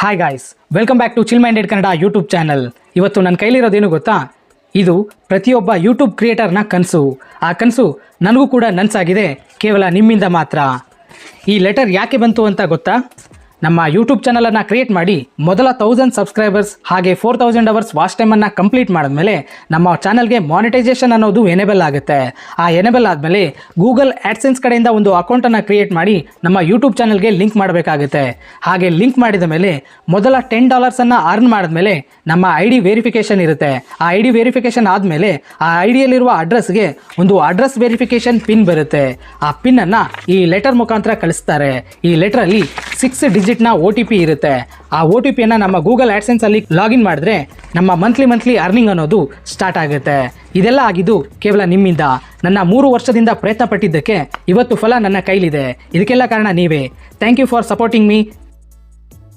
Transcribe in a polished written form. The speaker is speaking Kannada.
Hi guys, welcome back to chill minded Kannada YouTube channel. ಇವತ್ತು ನನ್ನ ಕೈಲಿರೋದೇನು ಗೊತ್ತಾ? ಇದು ಪ್ರತಿಯೊಬ್ಬ ಯೂಟ್ಯೂಬ್ ಕ್ರಿಯೇಟರ್ನ ಕನಸು. ಆ ಕನಸು ನನಗೂ ಕೂಡ ನನಸಾಗಿದೆ, ಕೇವಲ ನಿಮ್ಮಿಂದ ಮಾತ್ರ. ಈ ಲೆಟರ್ ಯಾಕೆ ಬಂತು ಅಂತ ಗೊತ್ತಾ? ನಮ್ಮ ಯೂಟ್ಯೂಬ್ ಚಾನಲನ್ನು ಕ್ರಿಯೇಟ್ ಮಾಡಿ ಮೊದಲ 1000 ಸಬ್ಸ್ಕ್ರೈಬರ್ಸ್ ಹಾಗೆ 4000 ಅವರ್ಸ್ ವಾಚ್ ಟೈಮನ್ನು ಕಂಪ್ಲೀಟ್ ಮಾಡಿದ್ಮೇಲೆ ನಮ್ಮ ಚಾನಲ್ಗೆ ಮಾನಿಟೈಸೇಷನ್ ಅನ್ನೋದು ಎನೇಬಲ್ ಆಗುತ್ತೆ. ಆ ಎನೇಬಲ್ ಆದಮೇಲೆ ಗೂಗಲ್ ಆ್ಯಡ್ಸೆನ್ಸ್ ಕಡೆಯಿಂದ ಒಂದು ಅಕೌಂಟನ್ನು ಕ್ರಿಯೇಟ್ ಮಾಡಿ ನಮ್ಮ ಯೂಟ್ಯೂಬ್ ಚಾನಲ್ಗೆ ಲಿಂಕ್ ಮಾಡಬೇಕಾಗುತ್ತೆ. ಹಾಗೆ ಲಿಂಕ್ ಮಾಡಿದ ಮೇಲೆ ಮೊದಲ $10 ಅರ್ನ್ ಮಾಡಿದ್ಮೇಲೆ ನಮ್ಮ ID ವೆರಿಫಿಕೇಷನ್ ಇರುತ್ತೆ. ಆ ID ವೆರಿಫಿಕೇಷನ್ ಆದಮೇಲೆ ಆ IDಯಲ್ಲಿರುವ ಅಡ್ರೆಸ್ಗೆ ಒಂದು ಅಡ್ರೆಸ್ ವೆರಿಫಿಕೇಷನ್ ಪಿನ್ ಬರುತ್ತೆ. ಆ ಪಿನ್ನನ್ನು ಈ ಲೆಟರ್ ಮುಖಾಂತರ ಕಳಿಸ್ತಾರೆ. ಈ ಲೆಟ್ರಲ್ಲಿ 6 ಡಿಜಿಟ್ನ OTP ಇರುತ್ತೆ. ಆ OTPಯನ್ನು ನಮ್ಮ ಗೂಗಲ್ ಆ್ಯಡ್ಸೆನ್ಸಲ್ಲಿ ಲಾಗಿನ್ ಮಾಡಿದ್ರೆ ನಮ್ಮ ಮಂತ್ಲಿ ಅರ್ನಿಂಗ್ ಅನ್ನೋದು ಸ್ಟಾರ್ಟ್ ಆಗುತ್ತೆ. ಇದೆಲ್ಲ ಆಗಿದ್ದು ಕೇವಲ ನಿಮ್ಮಿಂದ. ನನ್ನ 3 ವರ್ಷದಿಂದ ಪ್ರಯತ್ನ ಪಟ್ಟಿದ್ದಕ್ಕೆ ಇವತ್ತು ಫಲ ನನ್ನ ಕೈಲಿದೆ. ಇದಕ್ಕೆಲ್ಲ ಕಾರಣ ನೀವೇ. Thank you for supporting me.